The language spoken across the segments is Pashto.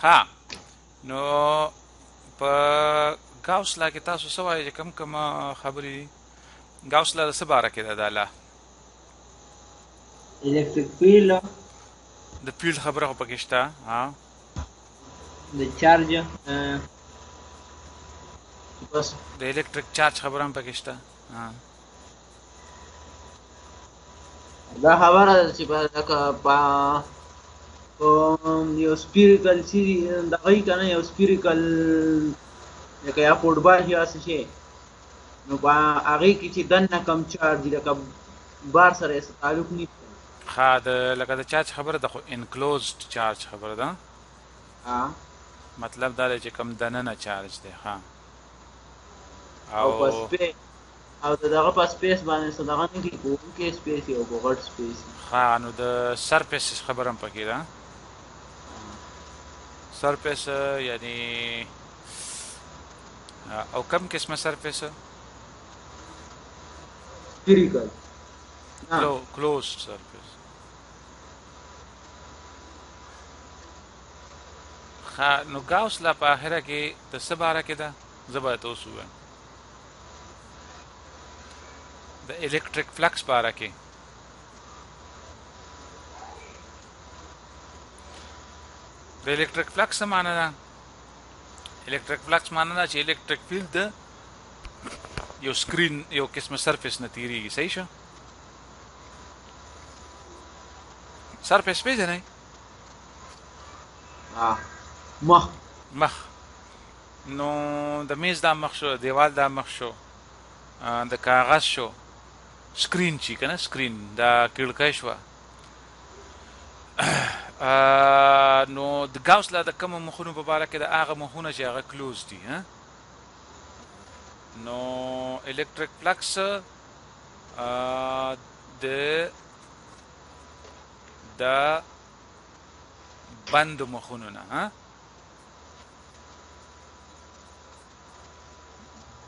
ها نو په گاوس لا کې تاسو سوای چې کم خبرې دي گاوس لا د څه باره کې ده دا لا electric field د فیلډ خبره خو پکې شته ها د چارج بس د الکتریک چارج خبره هم پکې شته ها دا خبره ده چې په لکه په یو سپیریکل سي دغه کنه یو سپیریکل لکه یا فوټبال یا څه شي نو په هغه کې چې دنه کم چارج لکه بار سره یې تعلق نشته ها د لکه د چارج خبره د خو انکلوزډ چارج خبره ده مطلب دا دی چې کم دننه چارج دی ها او په سپیس او دغه په سپیس باندې څه دغه نه کې کوم کې سپیس او غټ سپیس ها نو د سرفیس خبره هم پکې ده سرفیس یعنی او کم قسمه سرفیس سپیریکل closed surface نو گاوس لا په اخره کې د څه باره کې ده زه به تاسو وایم د الکتریک فلکس باره کې د الکتریک فلکس څه معنی ده الکتریک فلکس معنی ده چې الکتریک فیلډ د یو سکرین یو قسمه سرفیس نه تیریږي صحیح شو سرفیس پیژنئ مخ نو د میز دا مخ شو دیوال دا مخ شو د کاغذ شو سکرین چې کنه سکرین دا کړکۍ شو نو د گاوس لا د کوم مخونو په اړه کې د هغه مخونه چې هغه کلوز دي نو الکتریک فلکس د بند مخونو نه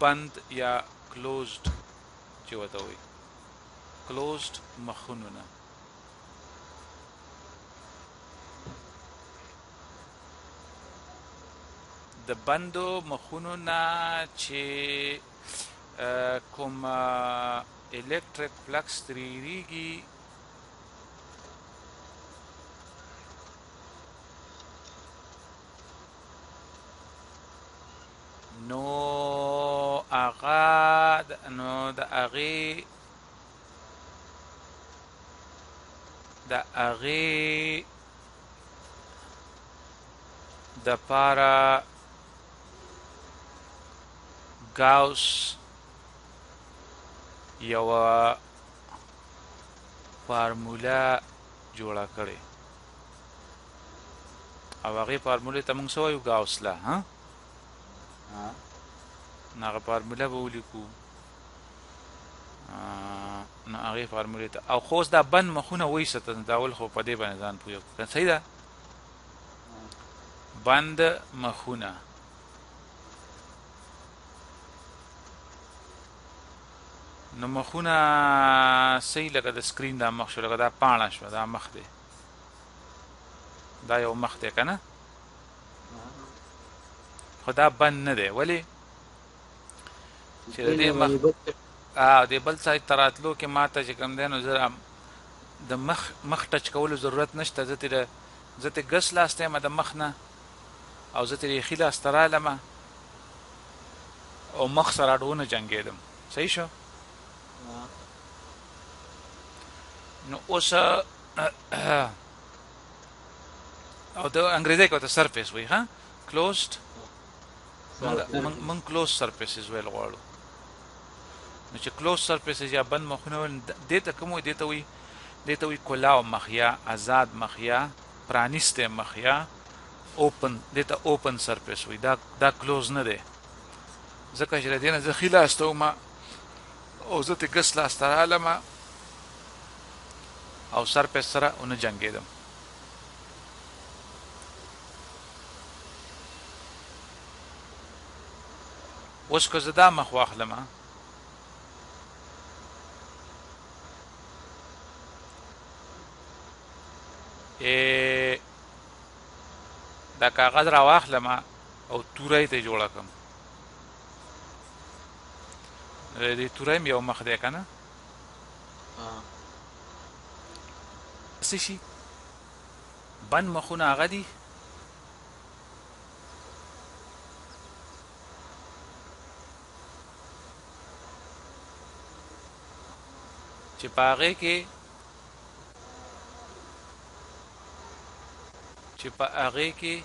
بند یا کلوزډ چې وته وي کلوزډ مخونو نه د بندو مخونو نه چې کوم الکتریک فلکس تیریږي نو د هغې د پاره گاوس یوه فارموله جوړه کړې او هغې فارمولې ته موږ څه وایو گاوس لا نو هغه فارموله به ولیکو نو هغې فارمولې ته او خو اوس دا بند مخونه وایسته دا اول خو په دې باندې ځان پوه کړه صحیح ده بند مخونه نو مخونه صحیح لکه د سکرین دا مخ شو لکه دا پاڼه شوه دا مخ دی دا یو مخ دی که نه خو دا بند نه دی ولې چې د دې بل سایډ ته راتلو کې ما ته چې کوم دی نو زه د مخ ټچ کولو ضرورت نشته زه ترې ګس لاس ته یم د مخ نه او زه ترې ښي لاس ته رالمه او مخ سره اډونه جنګېدم صحیح شو نو اوس او د انګریزي کې ورته سرفیس وایي ها کلوزډ من کلوز سرفیسز ویل غواړو نو چې کلوز سرفیسز یا بند مخونه ول دې ته کوم دې ته وي کلاو مخ یا آزاد مخ یا پرانیسته مخ یا اوپن دې ته اوپن سرفیس وي دا کلوز نه دی ځکه چې دې نه زه ښي لاس ته وم او زه ترې ګس لاس ته رالمه او سرفیس سره ونه جنګېدم اوس که زه دا مخ واخلمه دا کاغذ را واخلم او تورې ته جوړه کړم دې تورې یو مخ دی کنه څه شي بند مخونه هغه دي چې په هغې کې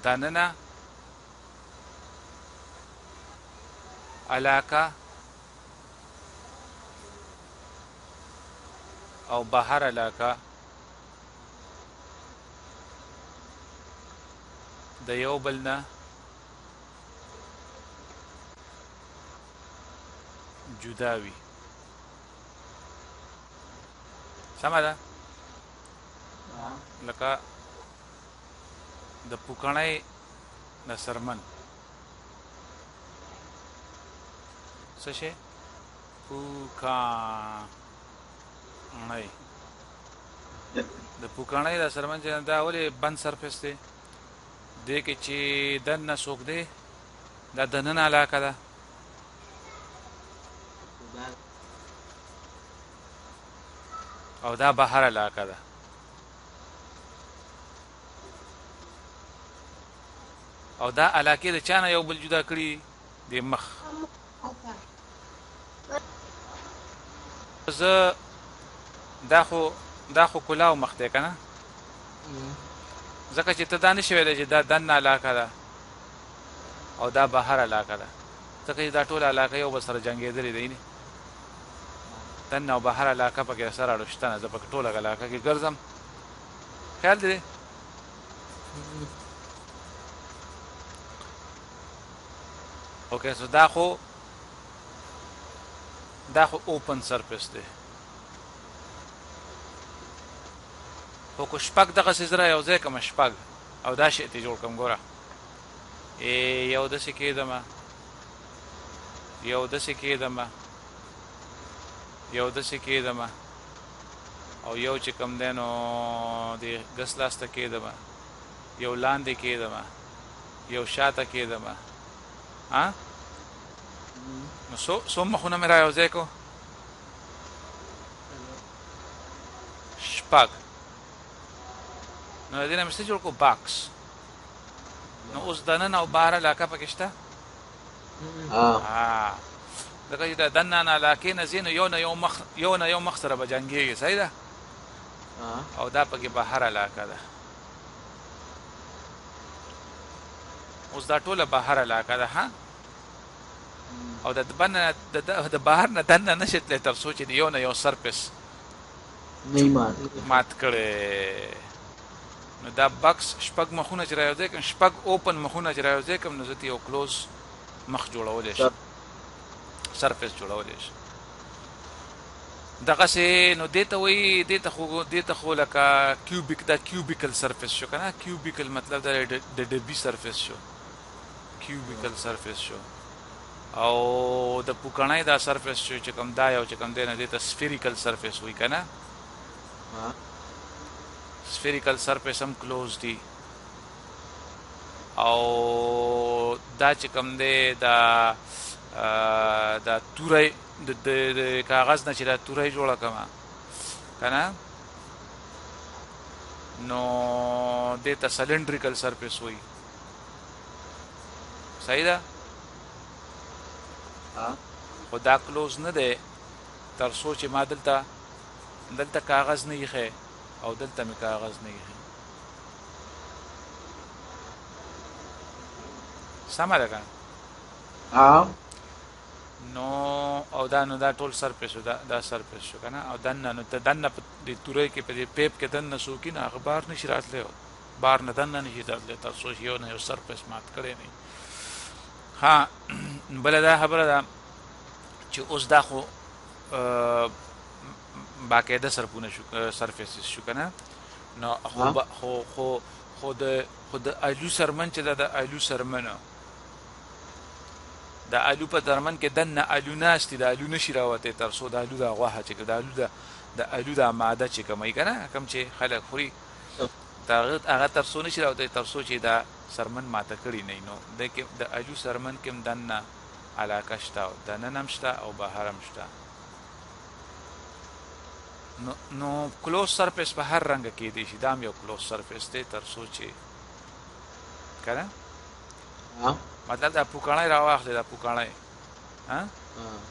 دننه علاقه او بهر علاقه د یو بل نه جدا وي سمه ده لکه د پوکڼۍ د سرمن څه شی پوکڼۍ د پوکڼۍ د سرمن چې دا ولې بند سرفیس دی دې کې چې دننه څوک دی دا دننه علاقه ده او دا بهر علاقه ده او دا علاقې د چانه یو بل جدا کړي د مخ زه دا خو کلاو مخ دی که نه ځکه چې ته دا نشي ویلی چې دا دننه علاقه ده او دا بهر علاقه ده ځکه چې دا ټوله علاقه یو بل سره جنګېدلې دی دننه او بهر علاقه پکې سره اړه شته نه زه پکې ټوله علاقه کې ګرځم خیال دی اوکې سو دا خو اوپن سرفیس دی خو که شپږ دغسې زه را یو ځای کړم شپږ او دا شی ته جوړ کړم ګوره یو داسې کېدمه یو داسې کېدمه او یو چې کوم دی نو د ګس لاس ته کېدمه یو لاندې کېدمه یو شاته کېدمه نو څو مخونه مې را یو ځای کړو شپږ نو د دې نه مې څه جوړ کړو باکس نو اوس دننه او بهر علاقه پکې شته ځکه چې د دننه علاقې نه ځې نو یو نه یو مخ سره به جنګېږي صحیح ده او دا پکې بهر علاقه ده اوس دا ټوله بهر علاقه ده او د بهر نه دننه نشي تللی تر څو چې د یو نه یو سرفیس مات کړی نو دا بکس شپږ مخونه چې را یو ځای کړم شپږ اوپن مخونه چې را یو ځای کړم نو زه ته یو کلوز مخ جوړولی شم سرفیس جوړولی شم دغسې نو دې ته وایي دې ته خو لکه دا کیوبیکل سرفیس شو که نه کیوبیکل مطلب دا د ډبي سرفیس شو کیوبیکل سرفیس شو او د پوکڼۍ دا سرفیس شو چې کوم دا یو چې کوم دی نه دې ته سفیریکل سرفیس وایي که نه سفیریکل سرفیس هم کلوز دی او دا چې کوم دی دا توری د کاغذ نه چې دا توری جوړه کړمه که نه نو دې ته سلنډریکل سرفیس وایي صحیح ده خو دا کلوز نه دی تر څو چې ما دلته کاغذ نه ایښی او دلته مې کاغذ نه ایښی سمه ده که نو او دا ټول سرفیس شو دا سرفیس شو که نه او دننه په دې تورۍ کې په دې پیپ کې دننه څوک وي نو هغه بهر نشي راتلی بهر نه دننه نشي راتلی تر څو چې یو نه یو سرفیس مات کړی نه ها بله دا خبره ده چې اوس دا خو باقاعده سرفیسز شو که نه نو خو د الو سرمن چې دا د الو سرمنه د الو په درمن کې دننه الو ناست دي د الو نشي راوتی تر څو د الو دا غوښه چې د الو د الو دا ماده چې کومه کنه کوم چې خلک خوري دا هغه تر څو نشي راوته تر څو چې دا سرمن ماته کړی نه نو د الو سرمن کې دنه علاقه شته او دنه نمشته او بهر هم شته نو کلوز سرفیس په هر رنګ کې دی شي دا یو کلوز سرفیس دی تر څو چې کنه مطلب دا پوکاڼه راواخلې دا پوکاڼه ها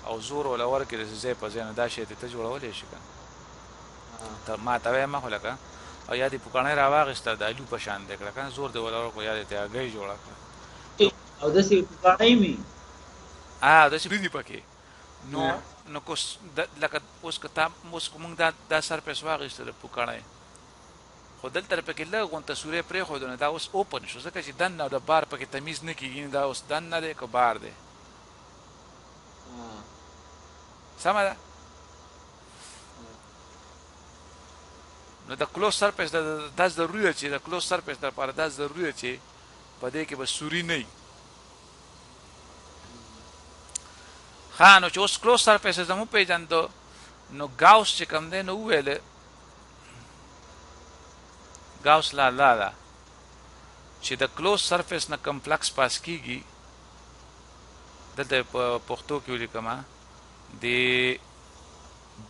او زور ولا ورکې د زې په ځای نه دا شی ته جوړولې شي کنه ته ما ته ما خو لکه او یا دې پوکاڼه راواغسته د الو په شان دی کنه زور دی ولا ورکو یا دې ته هغه جوړه او د سی پوکاڼه می د سی دی پکې نو کوس لکه اوس کتاب اوس کوم دا سرفیس واغسته د پوکاڼه خو دلته پکې لږ تصویر پرې خو دا اوس اوپن شو ځکه چې دنه د بار پکې تمیز نه کیږي دا اوس دنه دی که بار دی سمه ده نو د کلوز سرفیس دا ضروري ده چې د کلوز سرفیس لپاره دا ضروري ده چې په دې کې به سوري نه وي ښه نو چې اوس کلوز سرفیس زموږ پیژندو نو ګاوس چې کوم دی نو وویل ګاوس لا ده چې د کلوز سرفیس نه کم فلکس پاس کیږي دلته په پښتو کې ولیکم د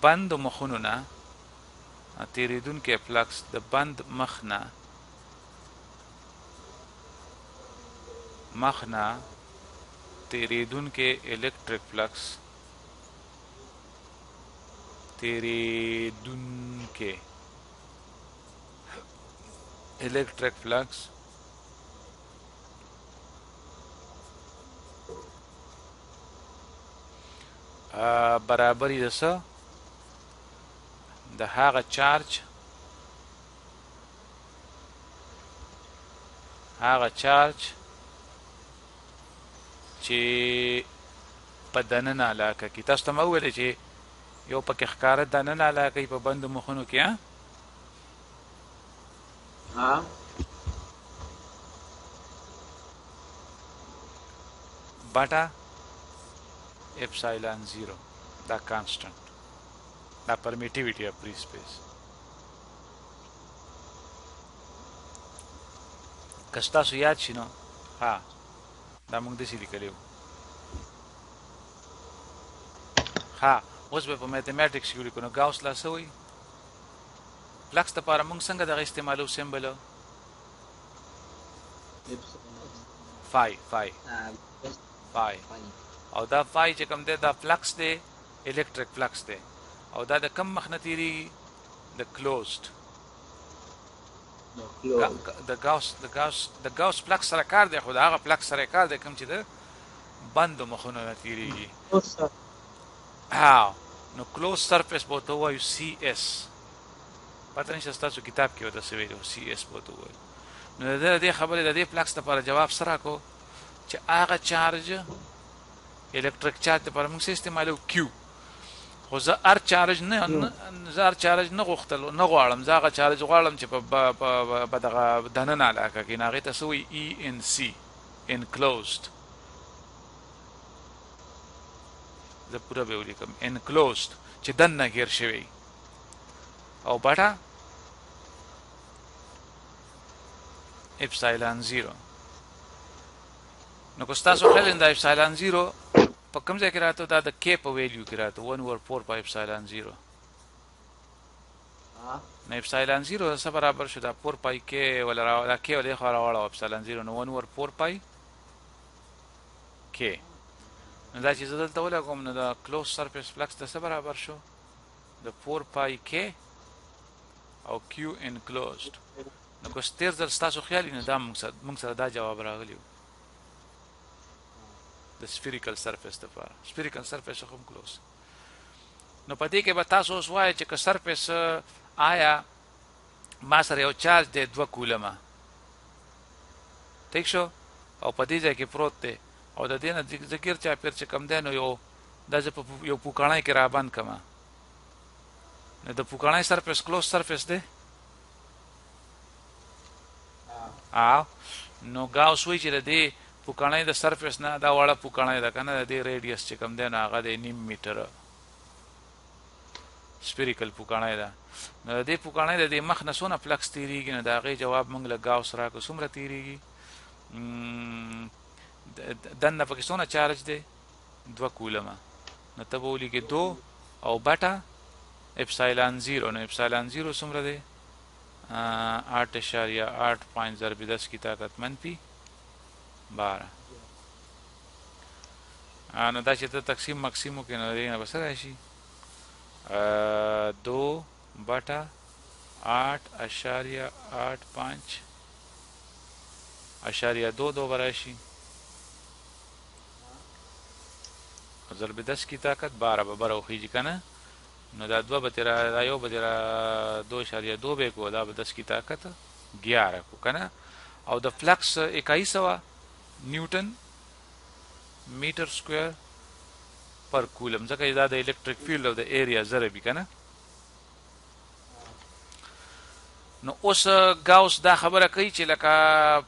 بند مخونو نه تیریدونکي فلکس د بند مخ نه تیریدونکي الکتریک فلکس تیریدونکي الکتریک فلکس برابرې د څه د هغه چارج چې په دننه علاقه کې تاسو ته مې وویل چې یو پکې ښکاره دننه علاقه په بند مخونو کې بټا epsilon 0 دا constant دا permittivity of free space کستا سو یاد شنو ها دا موږ د سې لیکلو ها اوس په میتھمیټکس کې لیکو ګاوس لا سوی فلکس لپاره موږ څنګه دغه استعمالو سیمبل فای او دا فای چې کوم دی دا فلکس دی الکتریک فلکس دی او دا د کم مخ نه تیریږي د کلوزد د ګاوس فلکس سره کار دی خو د هغه فلکس سره کار دی کوم چې د بندو مخونو نه تیریږي نو کلوز سرفیس به ورته ووایو سی اس پته نشته ستاسو کتاب کې ورته څه ویلي سی اس به ورته ووایو نو د دې خبرې د دې فلکس لپاره جواب څه راکړو چې هغه چارج الکتریک چارج لپاره موږ څه استعمالو کیو خو زه هر چارج نه غواړم زه هغه چارج غواړم چې په دغه دننه علاقه کې هغې ته څه وایي ای ان سی انکلوزد زه پوره به ولیکم انکلوزد چې دننه ګیر شوی او بټا اپسایلان 0 نو که ستاسو خیال دا اپسایلان 0 په کوم ځای کې راته دا د کې په ویلیو کې راته 1/4 په اپسایلان 0 نو اپسایلان 0 څه برابر شو دا 4 پای کې ولا دا کې ولې خو راوړو اپسایلان 0 نو 1/4 پای کې نو دا چې زه دلته ولګوم نو دا کلوز سرفیس فلکس ته څه برابر شو د 4 پای کې او کیو انکلوزد نو که ستیر ځل ستاسو خیال نه دا موږ سره دا جواب راغلی د spherical surface لپاره spherical surface هم close نو پدې کې به تاسو اوس وایئ چې که سرفیس آیا ما سره یو چارج دی 2 کولمه ٹھیک شو او پدې ځای کې پروت دی او د دې نه ذکر چا پیر چې کم دی نو یو پوکاڼی کې را باندې کما نو د پوکاڼی سرفیس کلوز سرفیس دی نو ګاوس وایي چې د دې پوکاڼی د سرفیس نه دا وړه پوکاڼی ده کنه د دې ریډیس چې کوم دی نو هغه د 1.5 میټر سپیریکل پوکاڼی ده. نو د دې پوکاڼی د دې مخ نه څونه فلکس تیریږي نو د هغې جواب موږ له ګاوس راکړو څومره تیریږي. دننه پکې څونه چارج دی 2 کولمه نو ته به ولیکې 2 او بټه اپسایلان 0 نو اپسایلان 0 څومره دی 8.8 5 ضرب 10 کی طاقت منفي 12 نو دا چې ته تقسیم مقسیم وکړې نو دې نه به څه راشي 2 بټه 8.85.2 به راشي ضرب 10 کی طاقت 12 به بره وخیږي که نه نو دا 2 به تیره دا یو به تیره 2.2 به کو دا به 10 کی طاقت 11 کو که نه او د فلکس 2100 نیوټن میټر سکویر پر کولم ځکه دا د الکتریک فیلډ او د ایریا ضربي که نه. نو اوس ګاوس دا خبره کوي چې لکه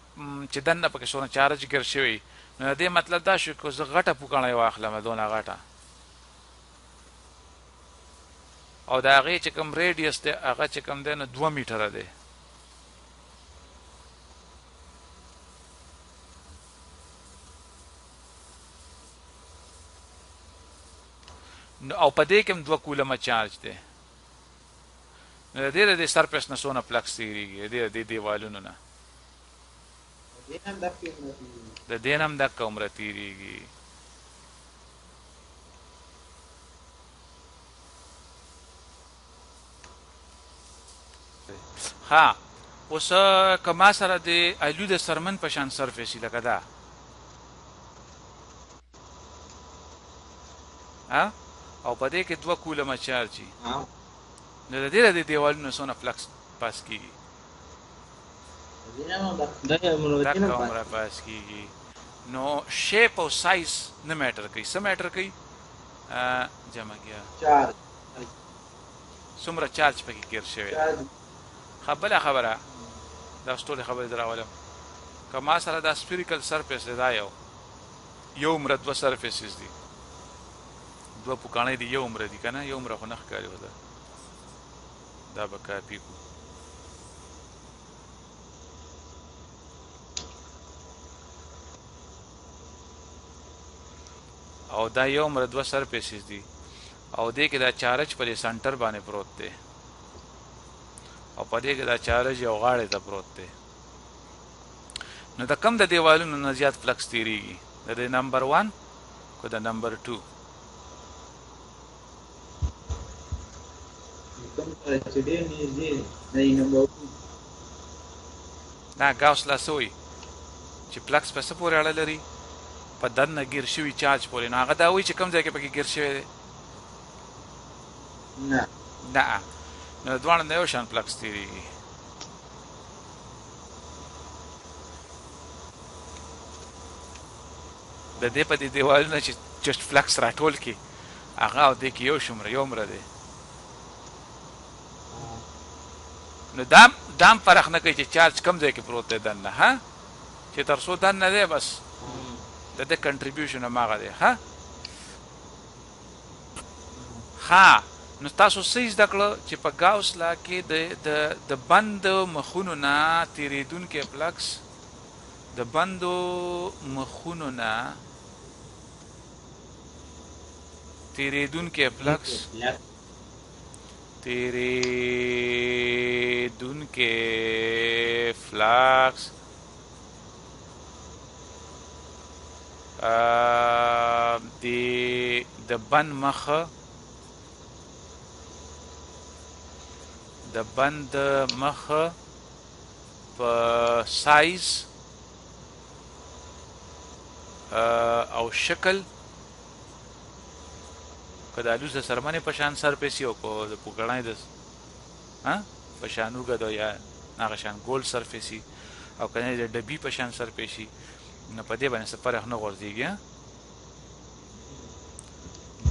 چې دننه پکې څونه چارج ګیر شوی نو د دې مطلب دا شو که زه غټه پوکاڼی واخلم دونه غټه او د هغې چې کوم ریډیس دی هغه چې کوم دی نو 2 میټره دی نو او په دې کې هم 2 کولمه چارج دی نو د دې د سرفیس نه څونه فلکس تیریږي د دې دیوالونو نه د دې نه هم دقه عمره تیریږي. ها اوس که ما سره د ایلو د سرمن په شان سرفیس لکه دا او په دې کې 2 کولمه چارج وي نو د دې د دیوالونو څونه فلکس پاس کیږي دقه عمره پاس کیږي. نو شیپ او سایز نه میټر کوي څه میټر کوي جمع کیا څومره چارج پکې ګیر شوی بله خبره دا ټولې خبرې در راولم که ما سره دا سپیریکل سرفیس دی دا یو عمره 2 سرفیسز دي 2 پوکاڼۍ دي یو عمره دي که نه یو عمره خو نه ښکاري وه دا به کاپي کړو او دا یو عمره 2 سرفیسز دي او دې کې دا چارج په دې سنټر باندې پروت دی او په دې کې دا چارج یو غاړې ته پروت دی نو د کم د دیوالونو نه زیات فلکس تیریږي د نمبر 1 که د نمبر 2 دا ګاوس لا څه وایي چې فلکس په څه پورې اړه لري په دننه ګیر شوي چارج پورې نو هغه دا وایي چې کوم ځای کې پکې ګیر شوی دی نه نو دواړه نه یو شان فلکس تیریږي د دې په دې دیوالونه چې جسټ فلکس راټول کړي هغه او دې کې یو عمره دی نو دام فرق نه کوي چې چارج کم ځای کې پروت دی دننه چې تر څو دننه دی بس د دې کنټریبیوشن هماغه دی نو تاسو څه زده کړه چې په ګاوس لا کې د بندو مخونو نه تیریدونکی فلکس د بندو مخونو نه تیریدونکی فلکس د بند مخه د بند مخه په سایز او شکل که د الوز د سرمنې په شان سرفیس او که د پوکاڼۍ د په شان اوږد او یا هغه شان ګول سرفیس او که نه د ډبي په شان سرفیس نو په دې باندې څه فرق نه غورځېږي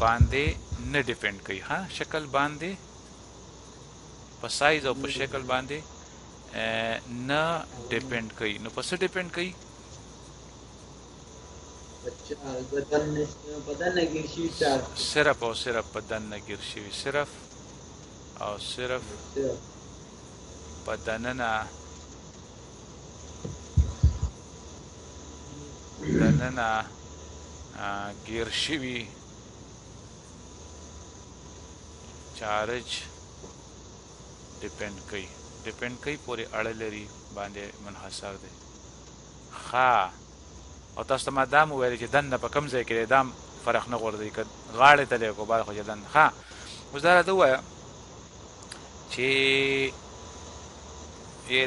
باندې نه ډیپینډ کوي شکل باندې په سایز او په شکل باندې نه ډیپینډ کوي نو په څه ډیپینډ کوي صرف او صرف په دننه ګیر شوي صرف او صرف په دننه ګیر شوي چارج ډیپینډ کوي پورې اړه لري باندې منحصر دی. ښه او تاسو ته ما دا هم وویل چې دننه په کوم ځای کې دی دا هم فرق نه غورځوي که غاړې ته دی کو بار خو چې دننه. ښه اوس دا راته ووایه چې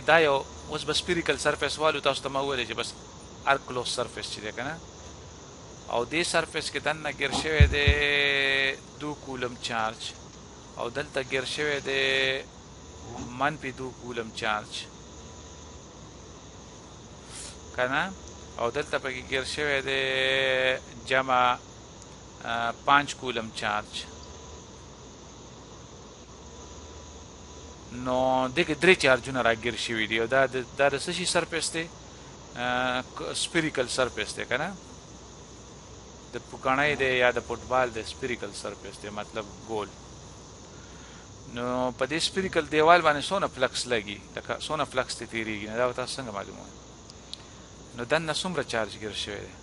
دا یو اوس به سپیریکل سرفیس والو تاسو ته ما وویل چې بس هر کلوز سرفیس چې دی که نه او دې سرفیس کې دننه ګیر شوی دی 2 کولم چارج او دلته ګیر شوی دی -2 کولم چارج که نه او دلته پکې ګیر شوی دی جمع 5 کولم چارج. نو دغه درې چارجونه راګیر شوي دي او دا د څه شي سرفیس دی سپیریکل سرفیس دی که نه د پوکڼۍ دی یا د فوټبال د سپیریکل سرفیس دی مطلب ګول. نو په دې سپیریکل دیوال باندې څونه فلکس لګي لکه څونه فلکس ته تېرېږي نو دا به تاسو څنګه معلوموئ. نو دننه څومره چارج ګیر شوی دی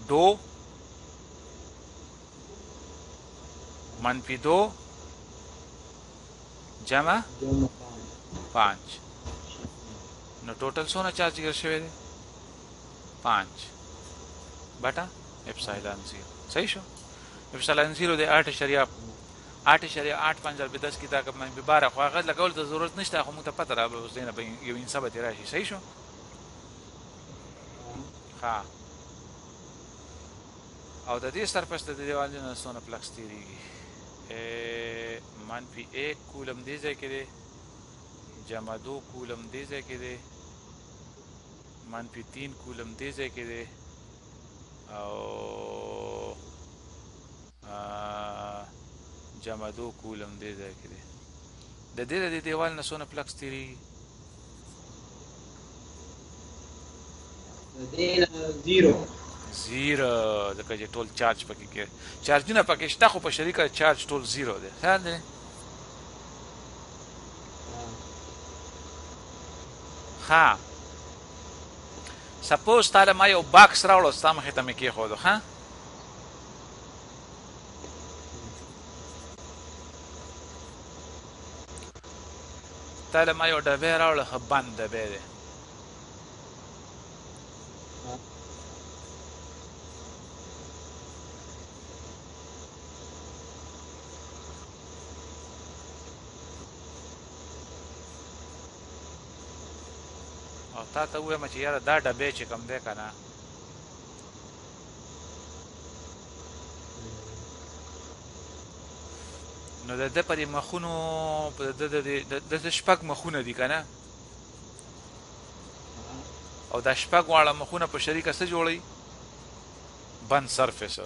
2 -2 جمع 5 نو ټوټل څونه چارج ګیر شوی دی 5 بټه اپسایلن 0. صحیح شو. اپسایلن 0 دی 8.850 کې دا کوم به 12 خو هغه لګول ته ضرورت نشته خو موږ ته پته راغله اوس دینه به یو انسان به راشي. صحیح شو. ها او د دې سرفیس د دیوال نه څونه فلکس تیریږي -1 کولم دې ځای کې دی جمع 2 کولم دې ځای کې دی -3 کولم دې ځای کې دی او جمع 2 کولم دې ځای کې دی. د دې د دیوال نه څونه فلکس تیریږي زیرو ځکه چې ټول چارج پکې کې چارجونه پکې شته خو په شریکه چارج ټول زیرو دی. خیال دی. ها سپوز تاله ما یو باکس راوړو ستا مخې ته مې کېښودو ښه تاله ما یو ډبی راوړو ښه بند ډبی دی او تا ته ووایم چې یاره دا ډبی چې کوم دی که نه نو د ده په دې مخونو د شپږ مخونه دي که نه او دا شپږ واړه مخونه په شریکه څه جوړوي بند سرفیس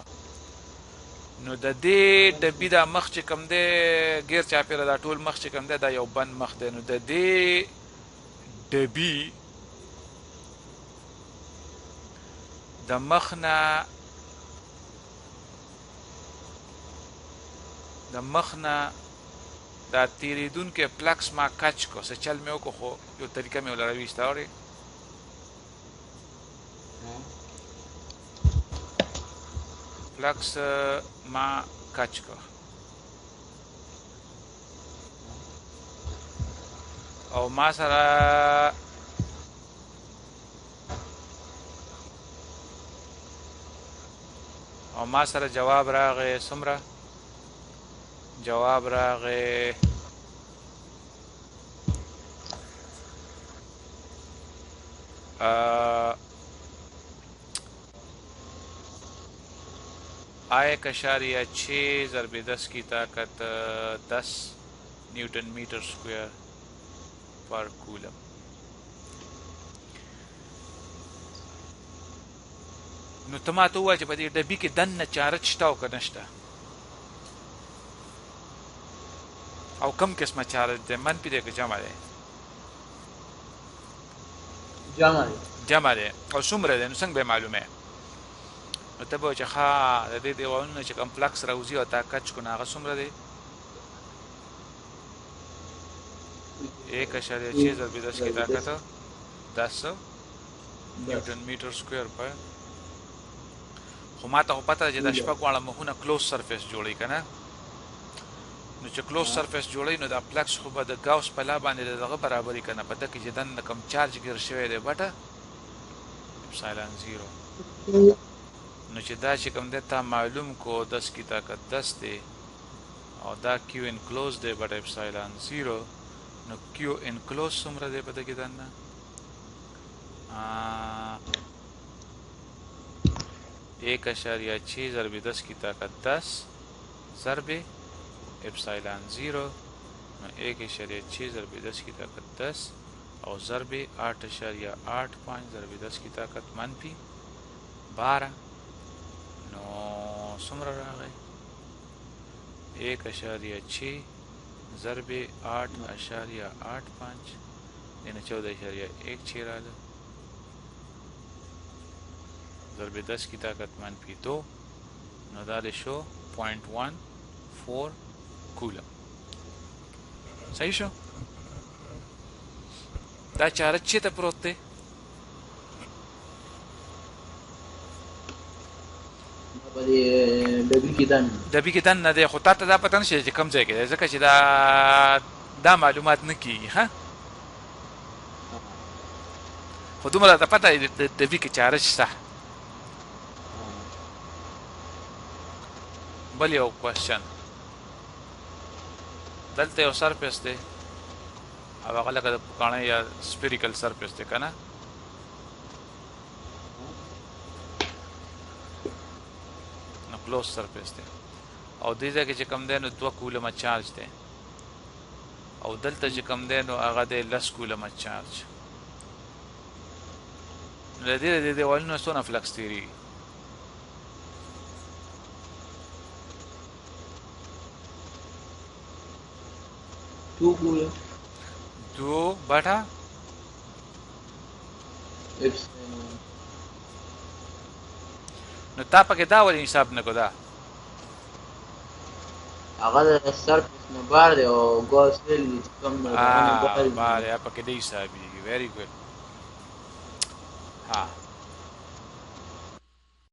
نو د دې ډبي دا مخ چې کوم دی غیر چاپېره دا ټول مخ چې کوم دی دا یو بند مخ دی نو د دې ډبي د مخ نه دا تیریدونکی فلکس ما کچ کو څه چل مې وکړو خو یو طریقه مې ولره ویسته اورې فلکس ما کچ کو او ما سره جواب راغی څومره جواب راغی آئے اشاریہ 6 ضرب 10 کی طاقت 10 نیوٹن میٹر سکوئر پر کولم نو ته ما ته ووایه چې په دې ډبي کې دننه چارج شته او که نشته او کم قسمه چارج دی منفي دی که جمع دی جمع دی او څومره دی نو څنګه به معلومه نو ته به وایې چې ښه د دې دیوالونه چې کوم فلکس راوځي او تا کچ کو نو هغه څومره دی 1.6 ضرب 10 की ताकत 10 Newton metre square पर خو ما ته پته چې د شپږ واړه مخونه کلوز سرفیس جوړي کنه نو چې کلوز سرفیس جوړي نو د پلکس خو به د گاوس په لا باندې دغه برابرۍ کنه په دغه چې دن کم چارج ګر شوی دی بټه اپسایلن 0 نو چې دا چې کوم دته معلوم کو 10 کی طاقت 10 دی او دا کیو انکلوز دی بټه اپسایلن 0 نو کیو انکلوز څومره دی په دغه دنه 1.6 ضرب 10 की ताकत 10 ضرب एप्सिलॉन 0 نو 1.6 ضرب 10 की ताकत 10 और ضرب 8.85 ضرب 10 की ताकत منفی 12 نو څومره راغی 1.6 ضرب 8.85 یعنی 14.1 راغی ضرب 10 की ताकत منفی 2 نو دا شو 0.14 کولم صحیح شو دا چارج چیرته پروت دی ډبی کې دن نه دی خو تا ته دا پته نشي چې کوم ځای کې دی ځکه چې دا معلومات نه کیږي ها خو دومره ته پته د ډبی کې چارج شته بل یو کوېسچن دلته یو سرفیس دی او هغه لکه د پوکاڼۍ یا سپیریکل سرفیس دی که نه نو کلوز سرفیس دی او دې ځای کې چې کوم دی نو 2 کولمه چارج دی او دلته چې کوم دی نو هغه دی 10 کولمه چارج نو د دې دیوالونو څونه فلکس تېرېږي دو بٹا نو تا پکې دا ولې حساب نه کو دا هغه د سرفیس نه بار دی او ګاز ویل کوم بار یا پکې دی حسابي ویری ګډ ها